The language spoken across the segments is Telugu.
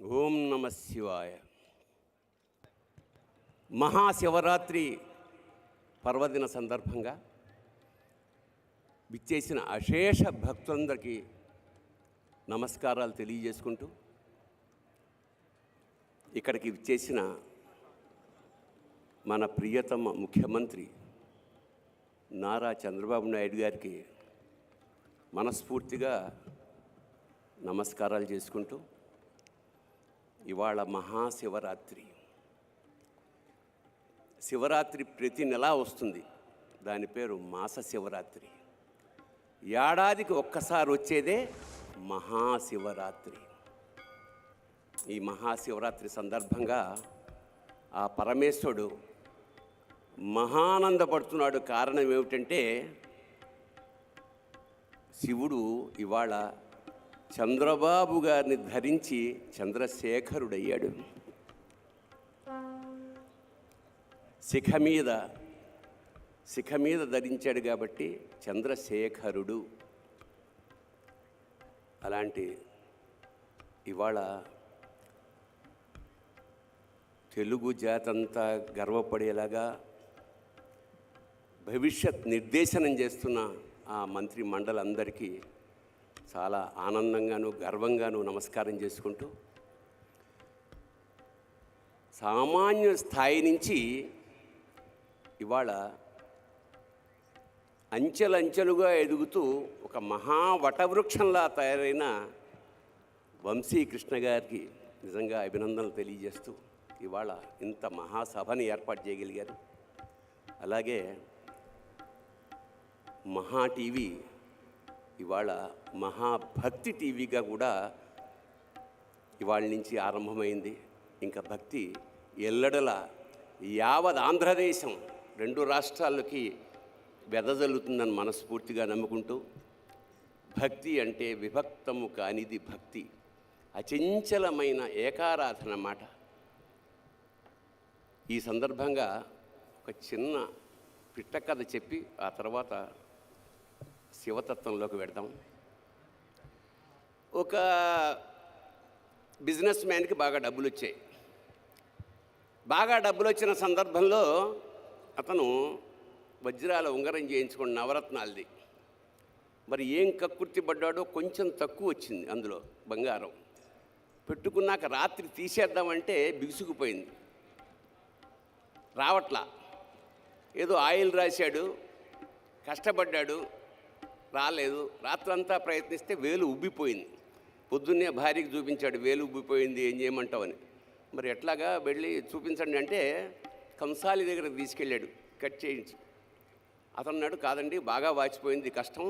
ఓం నమ శివాయ. మహాశివరాత్రి పర్వదిన సందర్భంగా విచ్చేసిన అశేష భక్తులందరికీ నమస్కారాలు తెలియజేసుకుంటూ, ఇక్కడికి విచ్చేసిన మన ప్రియతమ ముఖ్యమంత్రి నారా చంద్రబాబు నాయుడు గారికి మనస్ఫూర్తిగా నమస్కారాలు చేసుకుంటూ, ఇవాళ మహాశివరాత్రి. శివరాత్రి ప్రతి నెల వస్తుంది. దాని పేరు మాస శివరాత్రి. ఏడాదికి ఒక్కసారి వచ్చేదే మహాశివరాత్రి. ఈ మహాశివరాత్రి సందర్భంగా ఆ పరమేశ్వరుడు మహానందపడుతున్నాడు. కారణం ఏమిటంటే, శివుడు ఇవాళ చంద్రబాబు గారిని ధరించి చంద్రశేఖరుడయ్యాడు. శిఖ మీద ధరించాడు కాబట్టి చంద్రశేఖరుడు. అలాంటి ఇవాళ తెలుగు జాతంతా గర్వపడేలాగా భవిష్యత్ నిర్దేశనం చేస్తున్న ఆ మంత్రి మండలందరికీ చాలా ఆనందంగాను గర్వంగాను నమస్కారం చేసుకుంటూ, సామాన్య స్థాయి నుంచి ఇవాళ అంచెలంచెలుగా ఎదుగుతూ ఒక మహావటవృక్షంలా తయారైన వంశీకృష్ణ గారికి నిజంగా అభినందనలు తెలియజేస్తూ, ఇవాళ ఇంత మహాసభని ఏర్పాటు చేయగలిగారు. అలాగే మహా టీవీ ఇవాళ మహాభక్తి టీవీగా కూడా ఇవాళ నుంచి ఆరంభమైంది. ఇంకా భక్తి ఎల్లడలా యావత్ ఆంధ్రదేశం 2 రాష్ట్రాలకి వెదజల్లుతుందని మనస్ఫూర్తిగా నమ్ముకుంటూ, భక్తి అంటే విభక్తము కానిది భక్తి, అచంచలమైన ఏకారాధన మాట. ఈ సందర్భంగా ఒక చిన్న పిట్టకథ చెప్పి ఆ తర్వాత శివతత్వంలోకి వెడదాం. ఒక బిజినెస్ మ్యాన్కి బాగా డబ్బులు వచ్చాయి. బాగా డబ్బులు వచ్చిన సందర్భంలో అతను వజ్రాల ఉంగరం చేయించుకున్న నవరత్నాలది. మరి ఏం కక్కుర్తి పడ్డాడో, కొంచెం తక్కువ వచ్చింది అందులో బంగారం. పెట్టుకున్నాక రాత్రి తీసేద్దామంటే బిగుసుకుపోయింది, రావట్లా. ఏదో ఆయిల్ రాశాడు, కష్టపడ్డాడు, రాలేదు. రాత్రంతా ప్రయత్నిస్తే వేలు ఉబ్బిపోయింది. పొద్దున్నే భార్యకి చూపించాడు, వేలు ఉబ్బిపోయింది, ఏం చేయమంటావని. మరి ఎట్లాగా వెళ్ళి చూపించండి అంటే కంసాలి దగ్గరకు తీసుకెళ్ళాడు, కట్ చేయించి. అతను అన్నాడు, కాదండి బాగా వాచిపోయింది, కష్టం,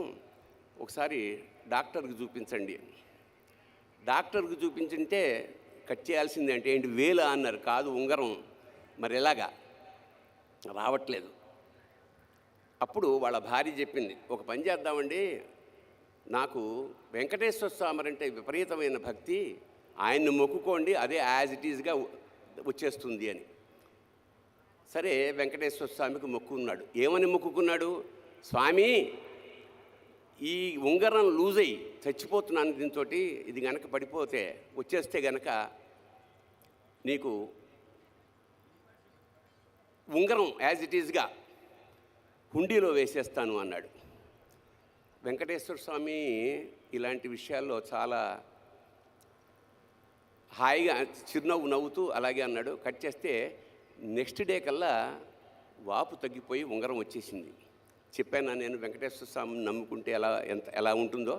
ఒకసారి డాక్టర్కి చూపించండి. డాక్టర్కి చూపించుంటే కట్ చేయాల్సింది అంటే ఏంటి, వేలు అన్నారు. కాదు, ఉంగరం. మరి ఎలాగా, రావట్లేదు. అప్పుడు వాళ్ళ భార్య చెప్పింది, ఒక పని చేద్దామండి, నాకు వెంకటేశ్వర స్వామి అంటే విపరీతమైన భక్తి, ఆయన్ని మొక్కుకోండి, అదే యాజ్ ఇట్ ఈజ్గా వచ్చేస్తుంది అని. సరే, వెంకటేశ్వర స్వామికి మొక్కుకున్నాడు. ఏమని మొక్కుకున్నాడు? స్వామి, ఈ ఉంగరం లూజ్ అయ్యి చచ్చిపోతున్నాను, దీంతో ఇది గనక పడిపోతే వచ్చేస్తే గనక నీకు ఉంగరం యాజ్ ఇట్ ఈజ్గా హుండీలో వేసేస్తాను అన్నాడు. వెంకటేశ్వర స్వామి ఇలాంటి విషయాల్లో చాలా హాయిగా చిరునవ్వు నవ్వుతూ అలాగే అన్నాడు. కట్ చేస్తే నెక్స్ట్ డే కల్లా వాపు తగ్గిపోయి ఉంగరం వచ్చేసింది. చెప్పాను నేను, వెంకటేశ్వర స్వామిని నమ్ముకుంటే ఎలా ఉంటుందో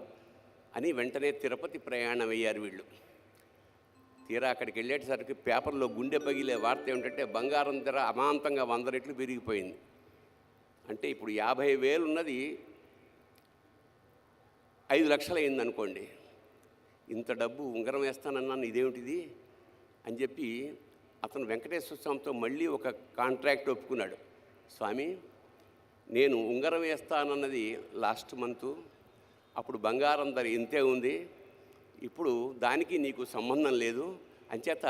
అని. వెంటనే తిరుపతి ప్రయాణం అయ్యారు వీళ్ళు. తీరా అక్కడికి వెళ్ళేటసరికి పేపర్లో గుండె పగిలే వార్త ఏమిటంటే, బంగారం ధర అమాంతంగా 100 రెట్లు పెరిగిపోయింది. అంటే ఇప్పుడు 50,000 ఉన్నది 5 లక్షలు అయింది అనుకోండి. ఇంత డబ్బు ఉంగరం వేస్తానన్నాను, ఇదేమిటిది అని చెప్పి అతను వెంకటేశ్వర స్వామితో మళ్ళీ ఒక కాంట్రాక్ట్ ఒప్పుకున్నాడు. స్వామి, నేను ఉంగరం వేస్తానన్నది లాస్ట్ మంతు, అప్పుడు బంగారం ధర ఇంతే ఉంది, ఇప్పుడు దానికి నీకు సంబంధం లేదు, అంచేత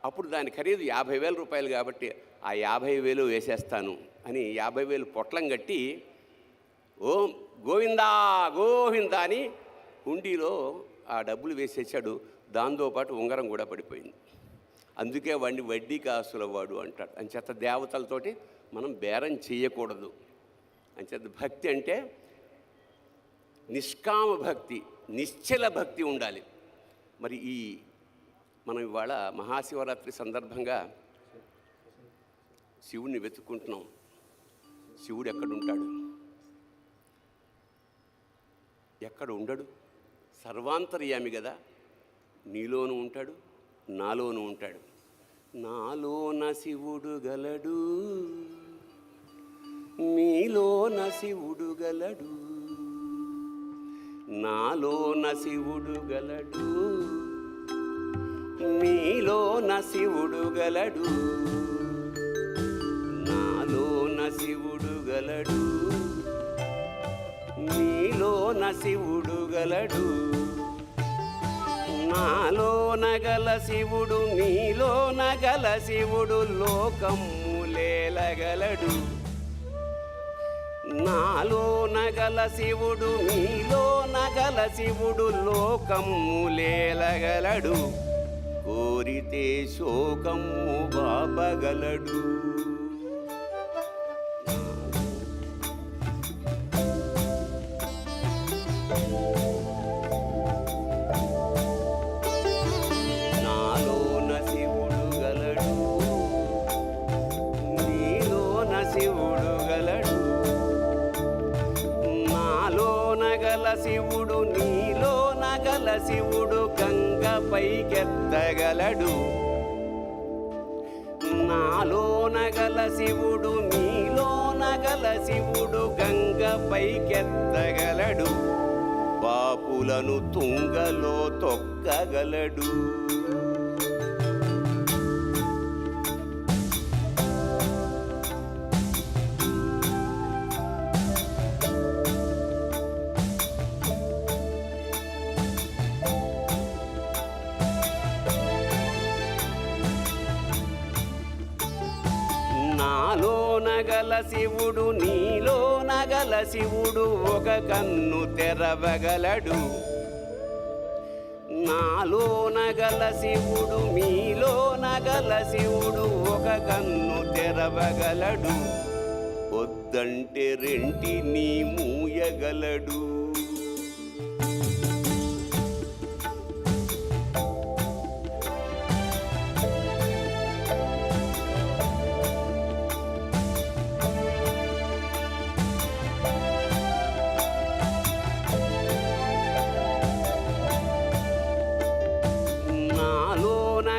అప్పుడు దాని ఖరీదు 50,000 రూపాయలు కాబట్టి ఆ 50,000 వేసేస్తాను అని 50,000 పొట్లం కట్టి, ఓం గోవిందా గోవిందా అని హుండీలో ఆ డబ్బులు వేసేసాడు. దాంతోపాటు ఉంగరం కూడా పడిపోయింది. అందుకే వాడిని వడ్డీ కాసుల వాడు అంటాడు. అంచేత దేవతలతోటి మనం బేరం చేయకూడదు. అంచేత భక్తి అంటే నిష్కామ భక్తి, నిశ్చల భక్తి ఉండాలి. మరి మనం ఇవాళ మహాశివరాత్రి సందర్భంగా శివుడిని వెతుక్కుంటున్నాం. శివుడు ఎక్కడుంటాడు? ఎక్కడ ఉండడు? సర్వాంతర్యామి కదా. నీలోనూ ఉంటాడు, నాలోనూ ఉంటాడు. నాలోన శివుడు గలడు, నీలోన శివుడు గలడు. నాలోన శివుడు గలడు, నీలోన శివుడు గలడు. నాలోన శివుడు గలడు, నీలోన శివుడు గలడు. నాలోన గల శివుడు, నీలోన గల శివుడు లోకములేలగలడు. నాలోన గల శివుడు, నీలోన గల శివుడు లోకములేలగలడు. కోరితే శోకము బాపగలడు. నాలోన శివుడు గలడు, నీలోన శివుడు గలడు. నాలోన గల శివుడు, నీలోన గల శివుడు గంగ పైకెత్తగలడు. నాలోన గల శివుడు, నీలోన గల శివుడు గంగ పైకెత్తగలడు. పాపులను తుంగలో తొక్కగలడు. నాలోన గల శివుడు, నీలోన గల శివుడు ఒక కన్ను తెరవగలడు. నాలోన గల శివుడు, మీలోన గల శివుడు ఒక కన్ను తెరవగలడు. వద్దంటే రెంటిని మూయగలడు.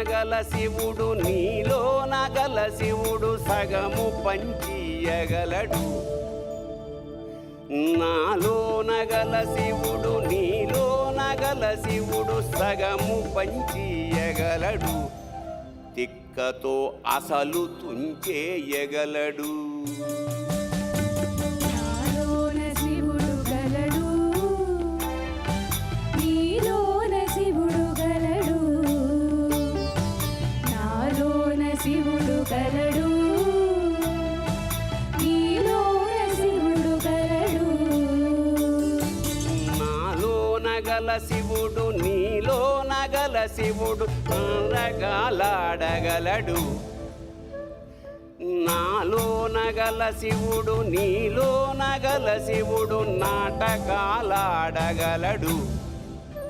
గల శివుడు, నీలోన గల శివుడు సగము పంచియగలడు. నాలోన గల శివుడు, నీలోన గల శివుడు సగము పంచియగలడు. తిక్కతో అసలు తుంచేయగలడు. శివుడు గలడు, నీలోన శివుడు గలడు. నాలోన గల శివుడు, నీలోన గల శివుడు నాటకాలాడగలడు. నాలోన గల శివుడు, నీలోన గల శివుడు నాటకాలాడగలడు.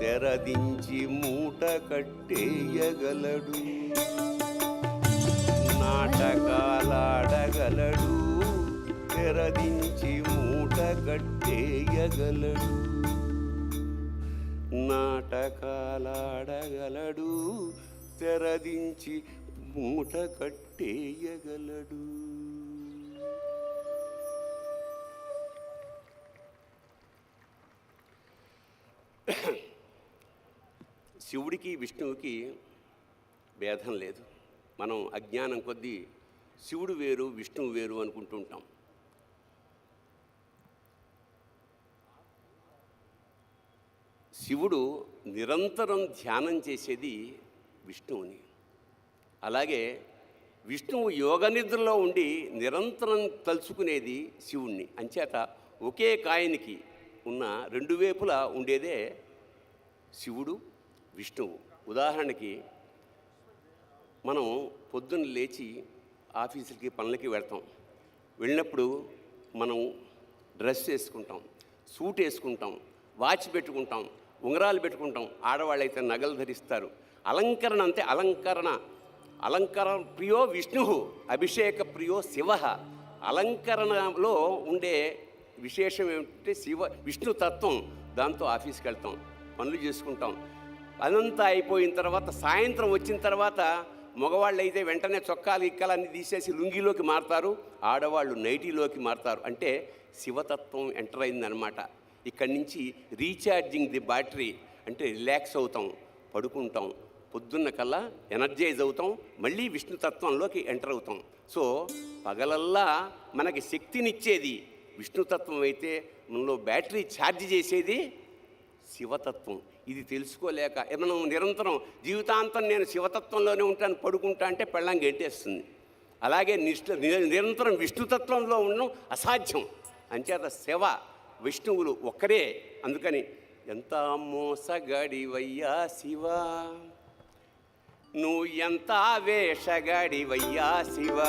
తెరదించి మూట కట్టేయగలడు. నాటకాలాడగలడు. తెరదించి మూట కట్టేయగలడు. నాటకాలాడగలడు. తెరదించి మూట కట్టేయగలడు. శివుడికి విష్ణువుకి భేదం లేదు. మనం అజ్ఞానం కొద్దీ శివుడు వేరు విష్ణువు వేరు అనుకుంటుంటాం. శివుడు నిరంతరం ధ్యానం చేసేది విష్ణువుని. అలాగే విష్ణువు యోగ నిద్రలో ఉండి నిరంతరం తలుచుకునేది శివుణ్ణి. అంచేత ఒకే కాయనికి ఉన్న రెండు వైపులా ఉండేదే శివుడు, విష్ణువు. ఉదాహరణకి మనం పొద్దున్న లేచి ఆఫీసులకి పనులకి వెళ్తాం. వెళ్ళినప్పుడు మనం డ్రెస్ వేసుకుంటాం, సూట్ వేసుకుంటాం, వాచ్ పెట్టుకుంటాం, ఉంగరాలు పెట్టుకుంటాం. ఆడవాళ్ళైతే నగలు ధరిస్తారు. అలంకరణ అంతే. అలంకరణ ప్రియో విష్ణు, అభిషేక ప్రియో శివ. అలంకరణలో ఉండే విశేషం ఏమిటంటే విష్ణు తత్వం. దాంతో ఆఫీస్కి వెళ్తాం, పనులు చేసుకుంటాం. అదంతా అయిపోయిన తర్వాత సాయంత్రం వచ్చిన తర్వాత మగవాళ్ళు అయితే వెంటనే చొక్కాలు ఇక్కలన్నీ తీసేసి లుంగిలోకి మారుతారు, ఆడవాళ్ళు నైటీలోకి మారుతారు. అంటే శివతత్వం ఎంటర్ అయిందనమాట. ఇక్కడి నుంచి రీఛార్జింగ్ ది బ్యాటరీ అంటే రిలాక్స్ అవుతాం, పడుకుంటాం, పొద్దున్న కల్లా ఎనర్జైజ్ అవుతాం, మళ్ళీ విష్ణుతత్వంలోకి ఎంటర్ అవుతాం. సో పగలల్లా మనకి శక్తినిచ్చేది విష్ణుతత్వం అయితే మనలో బ్యాటరీ ఛార్జ్ చేసేది శివతత్వం. ఇది తెలుసుకోలేక మనం నిరంతరం జీవితాంతం నేను శివతత్వంలోనే ఉంటాను, పడుకుంటా అంటే పెళ్ళం గెంటేస్తుంది. అలాగే నిరంతరం విష్ణుతత్వంలో ఉండడం అసాధ్యం. అంచేత శివ విష్ణువులు ఒక్కరే. అందుకని ఎంత మోసగాడివయ్యా శివ, నువ్వు ఎంత వేషగాడివయ్యా శివ,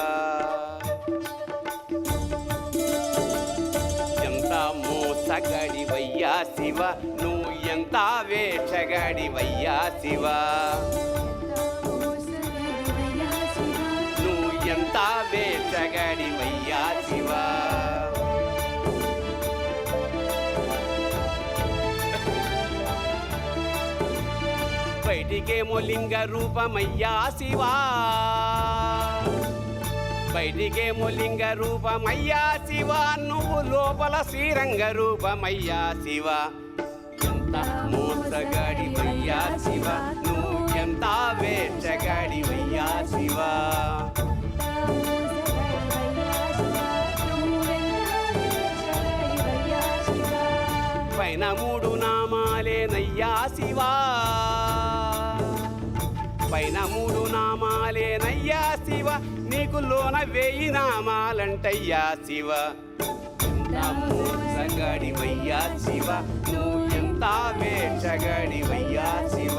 ఎంత మోసగాడివయ్యా శివ, నువ్వు ఎంత వేషగాడివయ్యా శివ, నువ్వు ఎంత వేషగాడివయ్యా శివ. బయటికేమో లింగ రూపమయ్యా శివా, బయటికేమో లింగ రూపమయ్యా శివా, నువ్వు లోపల శ్రీరంగ రూపమయ్యా శివ. ఎంత మోసగాడివయ్యా శివ, నువ్వు ఎంత వేషగాడివయ్యా శివ, పైన మూడు నామాలేనయ్యా శివా, పైన మూడు నామాలేనయ్యా శివ, నీకు లోన 1000 నామాలంటయ్యా శివ. ఎంత మోసగాడివయ్యా శివ, నువ్వు ఎంత వేషగాడివయ్యా శివ,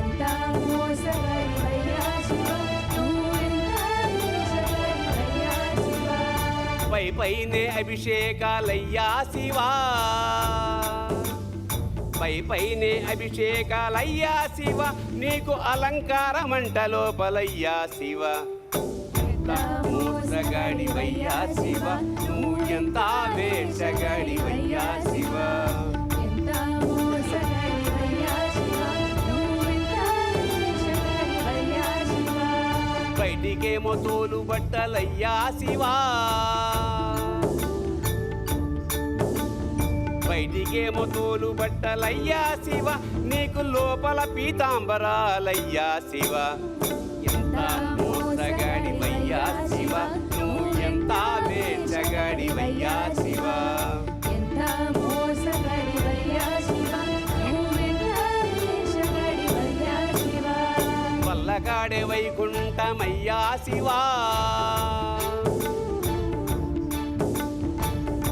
ఎంత మోసగాడివయ్యా శివ, నువ్వు ఎంత వేషగాడివయ్యా శివ. పైనే అభిషేకాలయ్యా శివా, పైనే అభిషేకాలయ్యా శివ, నీకు అలంకారమంట లోపలయ్యా శివ. ఎంత మోసగాడివయ్యా శివ, నువ్వు ఎంత వేషగాడివయ్యా శివ, ఎంత మోసగాడివయ్యా శివ, నువ్వు ఎంత వేషగాడివయ్యా శివ. బయటికేమో తోలు బట్టలయ్యా శివా, బయటికేమో తోలు బట్టలయ్యా శివ, నీకు లోపల పీతాంబరాలయ్యా శివ. ఎంత మోసగాడివయ్యా శివ, నువ్వు ఎంత వేషగాడివయ్యా శివ, ఎంత మోసగాడివయ్యా శివ, నువ్వు ఎంత వేషగాడివయ్యా శివ. వల్లకాడే వైకుంఠమయ్యా శివా,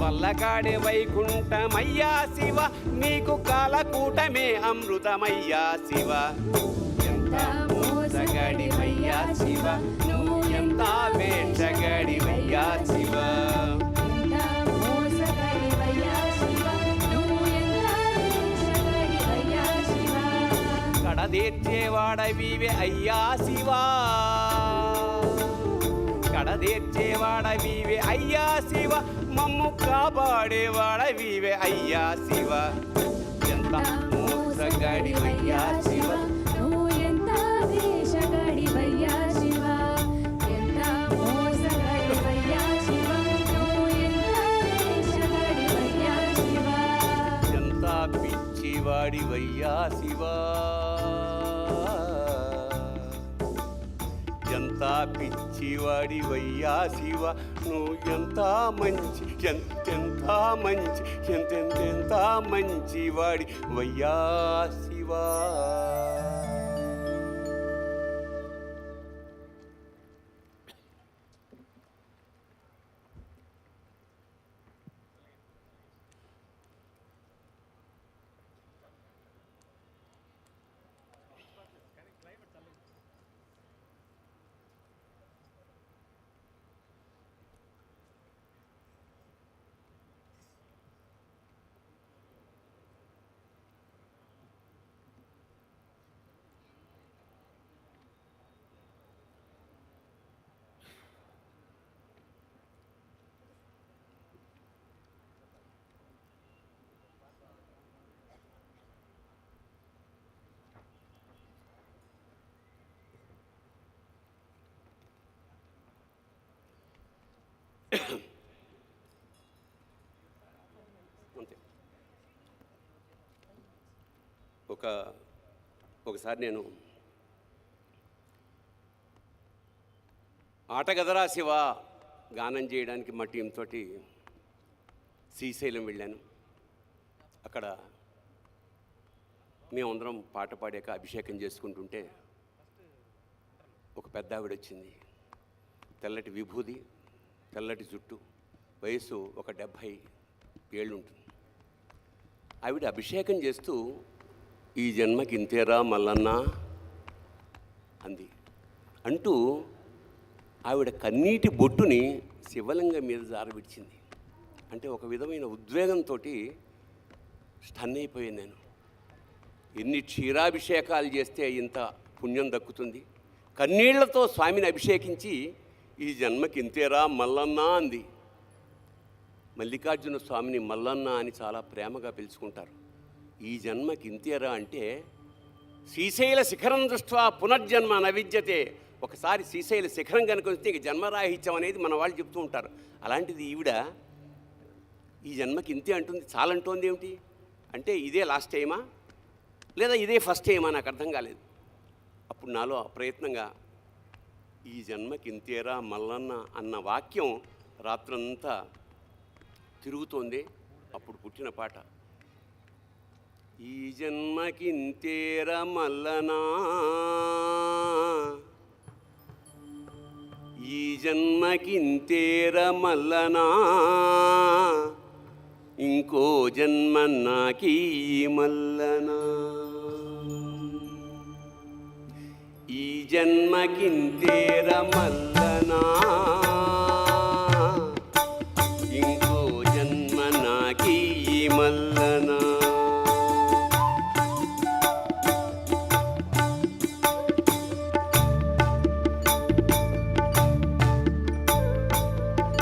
వల్లకాడే వైకుంఠమయ్యా శివ, నీకు కాలకూటమే అమృతమయ్యా శివ. ఎంత మోసగాడివయ్యా శివ, నువ్వు ఎంత వేషగాడివయ్యా శివ, ఎంత మోసగాడివయ్యా శివ, నువ్వు ఎంత వేషగాడివయ్యా శివ. కడదేర్చేవాడవివే అయ్యా శివా, కడదేర్చేవాడవివే అయ్యా శివ, మమ్ము కాపాడేవాడవివే అయ్యా శివ. ఎంత మోసగాడివయ్యా శివ, నువ్వు ఎంత వేషగాడివయ్యా శివ, ఎంత మోసగాడివయ్యా శివ, నువ్వు ఎంత వేషగాడివయ్యా శివ. ఎంత పిచ్చివాడివయ్యా శివ, ఎంత పిచ్చివాడివయ్యా శివ, నువ్వు ఎంత మంచి ఎంతెంత మంచి ఎంతెంత మంచివాడి వయ్యా శివ. ఒకసారి నేను ఆటగదరా శివ గానం చేయడానికి మా టీంతో శ్రీశైలం వెళ్ళాను. అక్కడ మేమందరం పాట పాడాక అభిషేకం చేసుకుంటుంటే ఒక పెద్ద ఆవిడ వచ్చింది. తెల్లటి విభూది, తెల్లటి జుట్టు, వయసు ఒక 70 ఏళ్ళు ఉంటుంది. ఆవిడ అభిషేకం చేస్తూ ఈ జన్మకి ఇంతేరా మల్లన్న అంది. అంటూ ఆవిడ కన్నీటి బొట్టుని శివలింగం మీద జారవిడిచింది. అంటే ఒక విధమైన ఉద్వేగంతో స్టన్ అయిపోయాను నేను. ఎన్ని క్షీరాభిషేకాలు చేస్తే ఇంత పుణ్యం దక్కుతుంది? కన్నీళ్లతో స్వామిని అభిషేకించి ఈ జన్మకి ఇంతేరా మల్లన్న అంది. మల్లికార్జున స్వామిని మల్లన్న అని చాలా ప్రేమగా పిలుచుకుంటారు. ఈ జన్మకి ఇంతేరా అంటే శ్రీశైల శిఖరం దృష్ట్యా పునర్జన్మ నవిద్యతే. ఒకసారి శ్రీశైల శిఖరం కనుక వస్తే ఇక జన్మరాహిత్యం అనేది మన వాళ్ళు చెప్తూ ఉంటారు. అలాంటిది ఈవిడ ఈ జన్మకి ఇంతే అంటుంది. చాలంటోంది ఏమిటి అంటే ఇదే లాస్ట్ టైమా లేదా ఇదే ఫస్ట్ టైమా? నాకు అర్థం కాలేదు. అప్పుడు నాలో అప్రయత్నంగా ఈ జన్మకి ఇంతేరా మల్లన్న అన్న వాక్యం రాత్రంతా తిరుగుతోంది. అప్పుడు పుట్టిన పాట ఈ జన్మకి ఇంతేరా మల్లనా, ఈ జన్మకి ఇంతేరా మల్లనా, ఇంకో జన్మ నాకీ మల్లనా, ఈ జన్మకి ఇంతేరా మల్లనా, ఇంకో జన్మ నాకీ మల్లనా.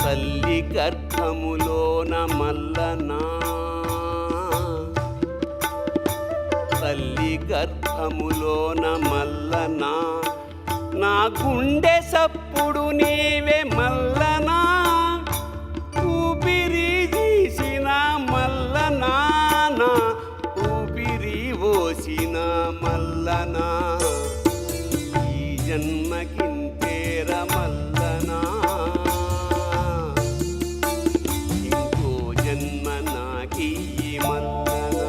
తల్లి గర్భములోన మల్లనా, తల్లి గర్భములోన మల్లనా, నా గుండె సప్పుడు నీవే మల్లనా, ఊపిరి తీసిన మల్లనా, నా ఊపిరి పోసిన మల్లనా, ఈ జన్మకింతేర మల్లనా, ఇంకో జన్మ నాకీ మల్లనా.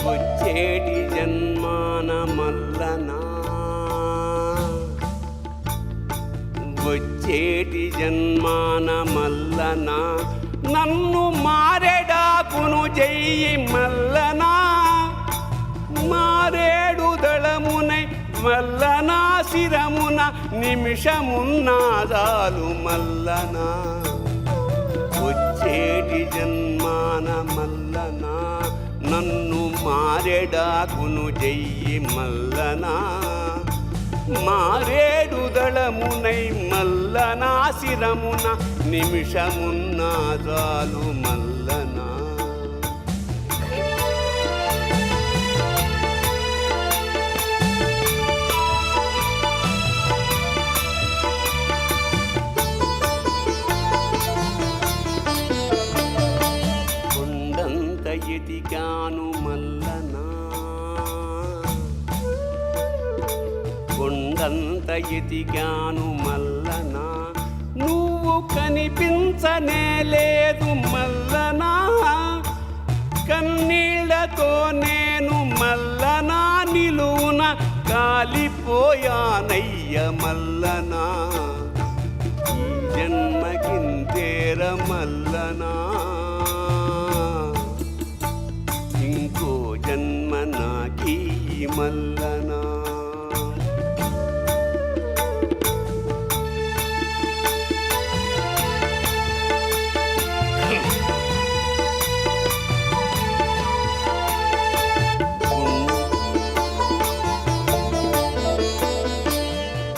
వచ్చేటి జన్మాన మల్లనా, వచ్చేటి జన్మాన మల్లనా, నన్ను మారెడాకును చెయ్యి మల్లనా, మారేడు దళమునై మల్లనా, శిరమున నిమిషమున్నాదాలు మల్లనా, వచ్చేటి జన్మాన మల్లనా, నన్ను మారెడాకును చెయ్యి మల్లనా, మారేడు దళమునై మల్లనా, శిరమున నిమిషమున్నాదాలు మల్లనా. కొండంత ఎదిగాను మల్లనా, కొండంత ఎదిగాను మల్లనా, నువ్వు కనిపించనే లేదు మల్లనా, కన్నీళ్లతో నేను మల్లనా, నిలువున కాలిపోయానయ్య మల్లనా, ఈ జన్మకింతేర మల్లనా, ఇంకో జన్మ నాకీ మల్లనా.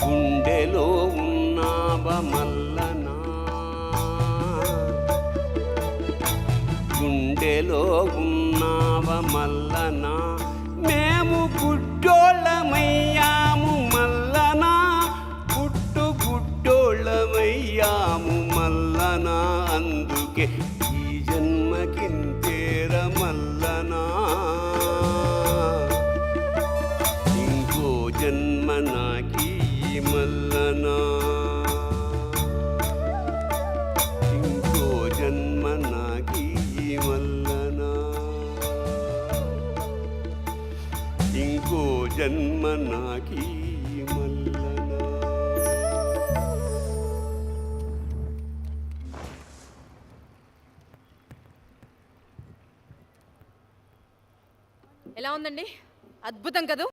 గుండెలో ఉన్నావ మల్లనా, గుండెలో ఉన్నావ మల్లనా, నాకీ మల్లనా ఇంకో జన్మ నాకీ మల్లనా ఇంకో జన్మ నాకీ మల్లనా. ఎలా ఉందండి? అద్భుతం కదూ.